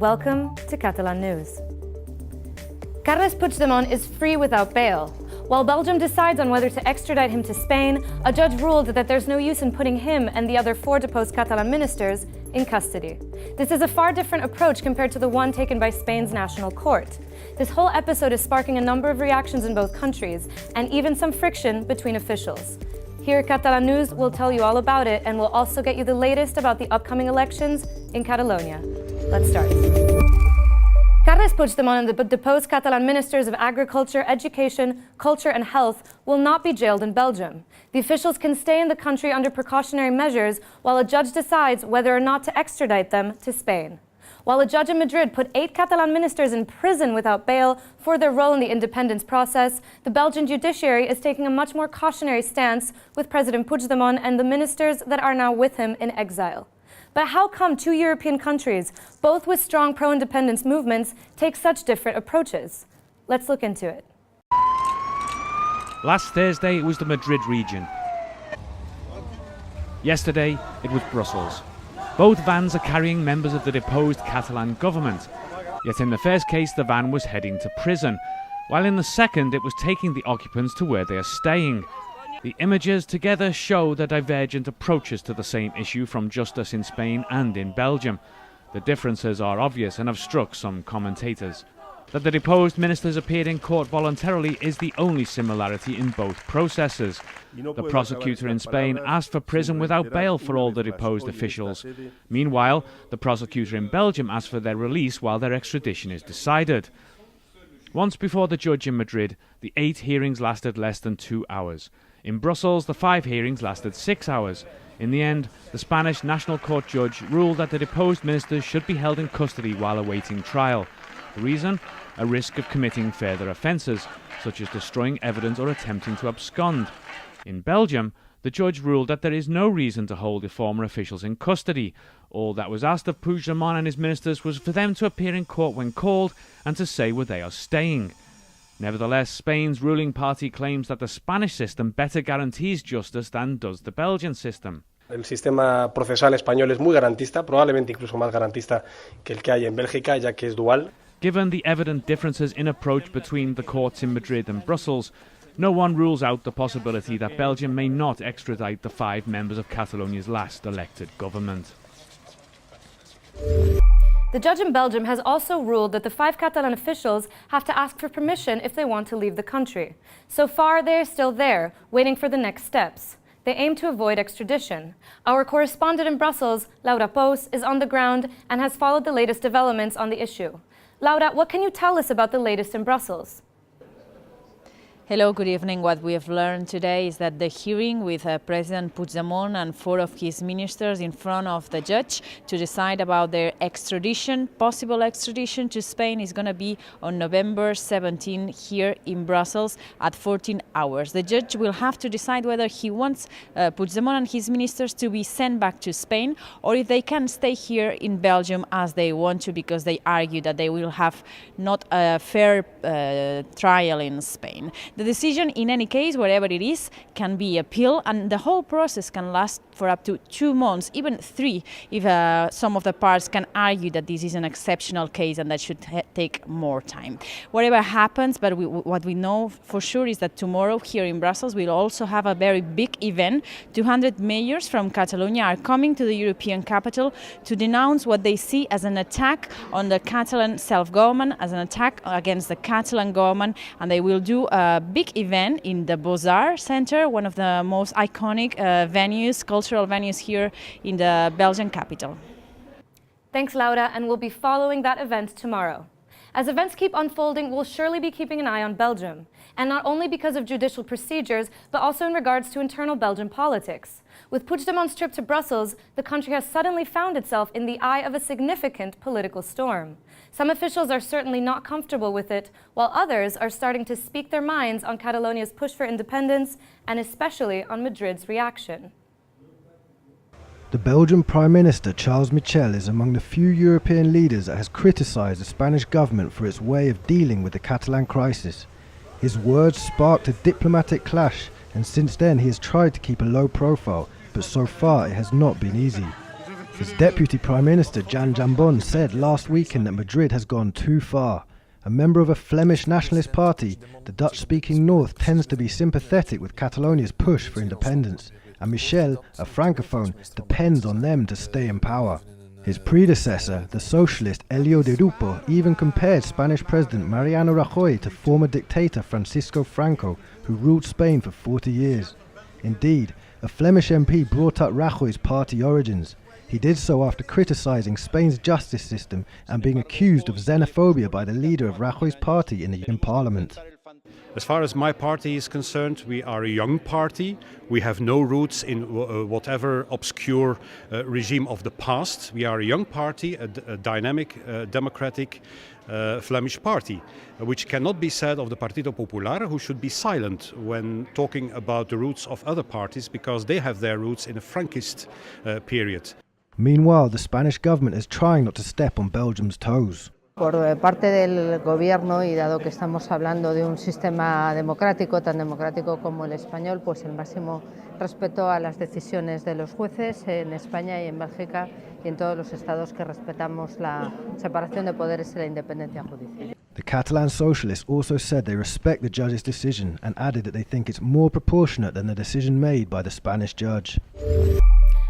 and welcome to Catalan News. Carles Puigdemont is free without bail. While Belgium decides on whether to extradite him to Spain, a judge ruled that there's no use in putting him and the other 4 deposed Catalan ministers in custody. This is a far different approach compared to the one taken by Spain's national court. This whole episode is sparking a number of reactions in both countries, and even some friction between officials. Here at Catalan News, we'll tell you all about it, and we'll also get you the latest about the upcoming elections in Catalonia. Let's start. Carles Puigdemont and the deposed Catalan ministers of Agriculture, Education, Culture and Health will not be jailed in Belgium. The officials can stay in the country under precautionary measures while a judge decides whether or not to extradite them to Spain. While a judge in Madrid put 8 Catalan ministers in prison without bail for their role in the independence process, the Belgian judiciary is taking a much more cautionary stance with President Puigdemont and the ministers that are now with him in exile. But how come 2 European countries, both with strong pro-independence movements, take such different approaches? Let's look into it. Last Thursday it was the Madrid region. Yesterday it was Brussels. Both vans are carrying members of the deposed Catalan government. Yet in the first case the van was heading to prison, while in the second it was taking the occupants to where they are staying. The images together show the divergent approaches to the same issue from justice in Spain and in Belgium. The differences are obvious and have struck some commentators. That the deposed ministers appeared in court voluntarily is the only similarity in both processes. The prosecutor in Spain asked for prison without bail for all the deposed officials. Meanwhile, the prosecutor in Belgium asked for their release while their extradition is decided. Once before the judge in Madrid, the 8 hearings lasted less than 2 hours. In Brussels, the 5 hearings lasted 6 hours. In the end, the Spanish National Court judge ruled that the deposed ministers should be held in custody while awaiting trial. The reason? A risk of committing further offences, such as destroying evidence or attempting to abscond. In Belgium, the judge ruled that there is no reason to hold the former officials in custody. All that was asked of Puigdemont and his ministers was for them to appear in court when called and to say where they are staying. Nevertheless, Spain's ruling party claims that the Spanish system better guarantees justice than does the Belgian system. El sistema procesal español es muy garantista, probablemente incluso más garantista que el que hay en Bélgica, ya que es dual. Given the evident differences in approach between the courts in Madrid and Brussels, no one rules out the possibility that Belgium may not extradite the 5 members of Catalonia's last elected government. The judge in Belgium has also ruled that the 5 Catalan officials have to ask for permission if they want to leave the country. So far, they are still there, waiting for the next steps. They aim to avoid extradition. Our correspondent in Brussels, Laura Pous, is on the ground and has followed the latest developments on the issue. Laura, what can you tell us about the latest in Brussels? Hello, good evening. What we have learned today is that the hearing with President Puigdemont and 4 of his ministers in front of the judge to decide about their extradition, possible extradition to Spain, is going to be on November 17 here in Brussels at 14 hours. The judge will have to decide whether he wants Puigdemont and his ministers to be sent back to Spain or if they can stay here in Belgium as they want to, because they argue that they will have not a fair trial in Spain. The decision, in any case, wherever it is, can be appealed, and the whole process can last for up to 2 months, even 3, if some of the parts can argue that this is an exceptional case and that should take more time. Whatever happens, but what we know for sure is that tomorrow here in Brussels we'll also have a very big event. 200 mayors from Catalonia are coming to the European capital to denounce what they see as an attack on the Catalan self-government, as an attack against the Catalan government, and they will do a big event in the Beaux-Arts Center, one of the most iconic venues, cultural venues here in the Belgian capital. Thanks, Laura, and we'll be following that event tomorrow. As events keep unfolding, we'll surely be keeping an eye on Belgium, and not only because of judicial procedures, but also in regards to internal Belgian politics. With Puigdemont's trip to Brussels, the country has suddenly found itself in the eye of a significant political storm. Some officials are certainly not comfortable with it, while others are starting to speak their minds on Catalonia's push for independence, and especially on Madrid's reaction. The Belgian Prime Minister Charles Michel is among the few European leaders that has criticised the Spanish government for its way of dealing with the Catalan crisis. His words sparked a diplomatic clash, and since then he has tried to keep a low profile, but so far it has not been easy. His deputy prime minister Jan Jambon said last weekend that Madrid has gone too far. A member of a Flemish nationalist party, the Dutch-speaking North tends to be sympathetic with Catalonia's push for independence, and Michel, a francophone, depends on them to stay in power. His predecessor, the socialist Elio de Rupo, even compared Spanish President Mariano Rajoy to former dictator Francisco Franco, who ruled Spain for 40 years. Indeed, a Flemish MP brought up Rajoy's party origins. He did so after criticising Spain's justice system and being accused of xenophobia by the leader of Rajoy's party in the Parliament. As far as my party is concerned, we are a young party. We have no roots in whatever obscure regime of the past. We are a young party, a dynamic, democratic Flemish party, which cannot be said of the Partido Popular, who should be silent when talking about the roots of other parties, because they have their roots in a Franquist period. Meanwhile, the Spanish government is trying not to step on Belgium's toes. Por parte del gobierno, y dado que estamos hablando de un sistema democrático, tan democrático como el español, pues el máximo respeto a las decisiones de los jueces en España y en Bélgica y en todos los estados que respetamos la separación de poderes y la independencia judicial. The Catalan socialists also said they respect the judge's decision and added that they think it's more proportionate than the decision made by the Spanish judge.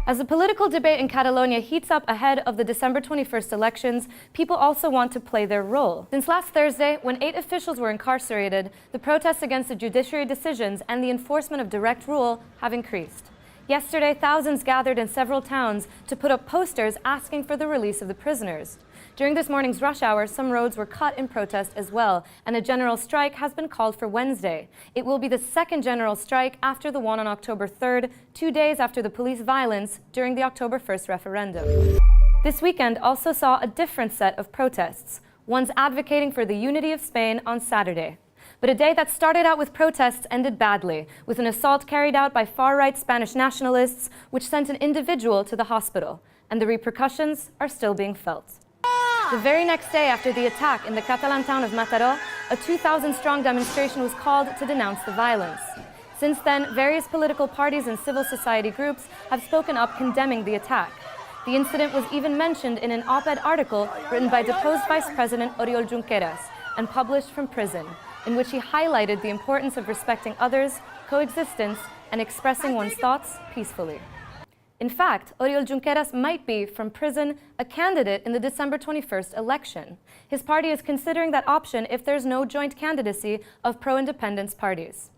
As the political debate in Catalonia heats up ahead of the December 21st elections, people also want to play their role. Since last Thursday, when 8 officials were incarcerated, the protests against the judiciary decisions and the enforcement of direct rule have increased. Yesterday, thousands gathered in several towns to put up posters asking for the release of the prisoners. During this morning's rush hour, some roads were cut in protest as well, and a general strike has been called for Wednesday. It will be the second general strike after the one on October 3rd, 2 days after the police violence during the October 1st referendum. This weekend also saw a different set of protests, ones advocating for the unity of Spain on Saturday. But a day that started out with protests ended badly, with an assault carried out by far-right Spanish nationalists, which sent an individual to the hospital, and the repercussions are still being felt. The very next day after the attack in the Catalan town of Mataró, a 2,000-strong demonstration was called to denounce the violence. Since then, various political parties and civil society groups have spoken up condemning the attack. The incident was even mentioned in an op-ed article written by deposed Vice President Oriol Junqueras and published from prison, in which he highlighted the importance of respecting others, coexistence, and expressing one's thoughts peacefully. In fact, Oriol Junqueras might be, from prison, a candidate in the December 21st election. His party is considering that option if there's no joint candidacy of pro-independence parties.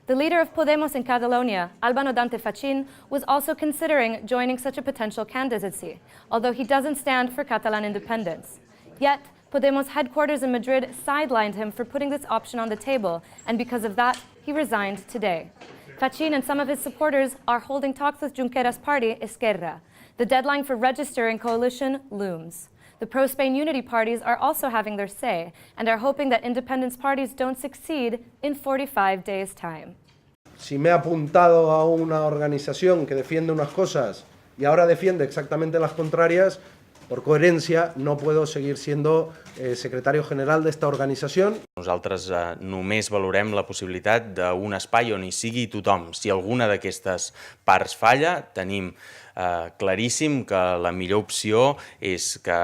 The leader of Podemos in Catalonia, Albano Dante Fachin, was also considering joining such a potential candidacy, although he doesn't stand for Catalan independence. Yet, Podemos' headquarters in Madrid sidelined him for putting this option on the table, and because of that, he resigned today. Fachin and some of his supporters are holding talks with Junqueras' party, Esquerra. The deadline for registering coalition looms. The pro-Spain unity parties are also having their say and are hoping that independence parties don't succeed in 45 days' time. Si me he apuntado a una organización que defiende unas cosas y ahora defiende exactamente las contrarias, por coherència no puedo seguir siendo secretario general d'esta organització. Nosaltres només valorem la possibilitat d'un espai on hi sigui tothom. Si alguna d'aquestes parts falla, tenim claríssim que la millor opció és que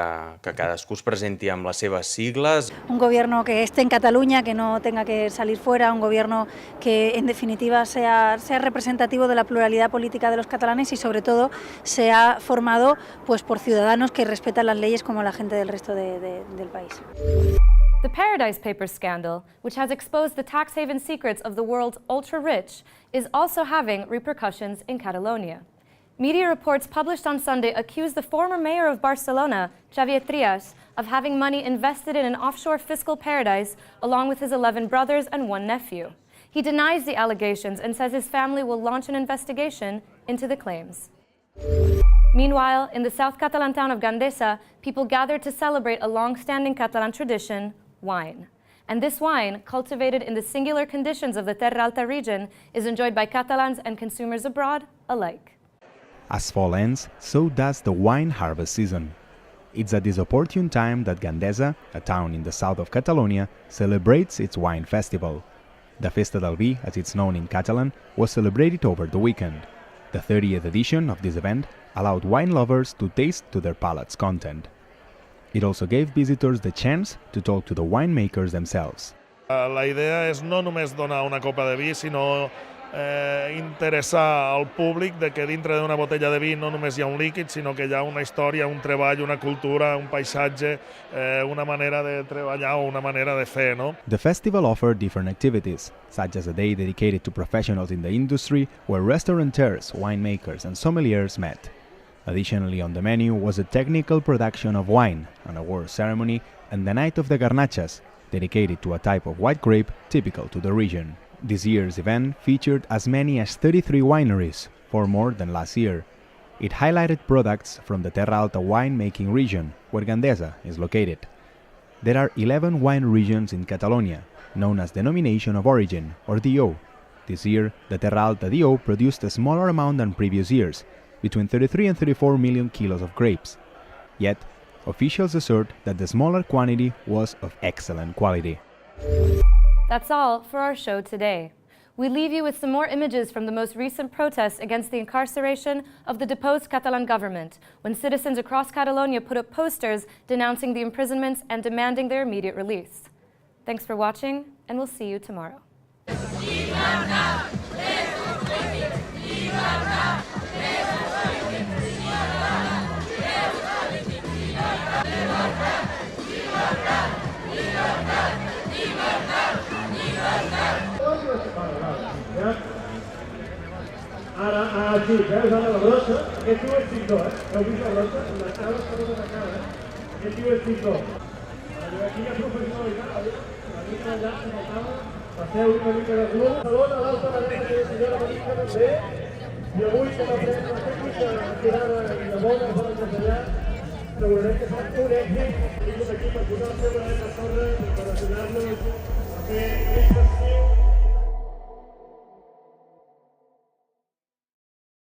cadascú es presenti amb les seves sigles. Un gobierno que esté en Cataluña, que no tenga que salir fuera, un gobierno que en definitiva sea representativo de la pluralidad política de los catalanes y sobre todo sea formado pues por ciudadanos que respetan las leyes como la gente del resto del país. The Paradise Papers scandal, which has exposed the tax haven secrets of the world's ultra-rich, is also having repercussions in Catalonia. Media reports published on Sunday accuse the former mayor of Barcelona, Xavier Trias, of having money invested in an offshore fiscal paradise along with his 11 brothers and 1 nephew. He denies the allegations and says his family will launch an investigation into the claims. Meanwhile, in the South Catalan town of Gandesa, people gathered to celebrate a long-standing Catalan tradition, wine. And this wine, cultivated in the singular conditions of the Terra Alta region, is enjoyed by Catalans and consumers abroad alike. As fall ends, so does the wine harvest season. It's at this opportune time that Gandesa, a town in the south of Catalonia, celebrates its wine festival. The Festa del Vi, as it's known in Catalan, was celebrated over the weekend. The 30th edition of this event allowed wine lovers to taste to their palate's content. It also gave visitors the chance to talk to the winemakers themselves. La idea és no només donar una copa de vi, sinó interessar al públic de que dintre d'una botella de vi no només hi ha un líquid, sinó que hi ha una història, un treball, una cultura, un paisatge, una manera de treballar o una manera de fer, no? The festival offered different activities, such as a day dedicated to professionals in the industry where restaurateurs, winemakers and sommeliers met. Additionally on the menu was a technical production of wine, an award ceremony and the Night of the Garnachas, dedicated to a type of white grape typical to the region. This year's event featured as many as 33 wineries, 4 more than last year. It highlighted products from the Terra Alta wine-making region, where Gandesa is located. There are 11 wine regions in Catalonia, known as Denomination of Origin, or DO. This year, the Terra Alta DO produced a smaller amount than previous years, between 33 and 34 million kilos of grapes. Yet, officials assert that the smaller quantity was of excellent quality. That's all for our show today. We leave you with some more images from the most recent protests against the incarceration of the deposed Catalan government, when citizens across Catalonia put up posters denouncing the imprisonments and demanding their immediate release. Thanks for watching, and we'll see you tomorrow. Ara, aquí, veus ara la brossa? Aquest diu és pintor, Heu vist la brossa? La cara està tota la cara, Aquest diu és pintor. Aquí hi ha professionalitat, la mica allà se faltava, passeu una mica de color. Salona, l'altra manera que la senyora Marisca també, i avui com aprem la tècnica tirada i de bona per allà, segurament que fa un èxit. Vingut aquí per posar el seu granet de sorra i per ajudar-nos a fer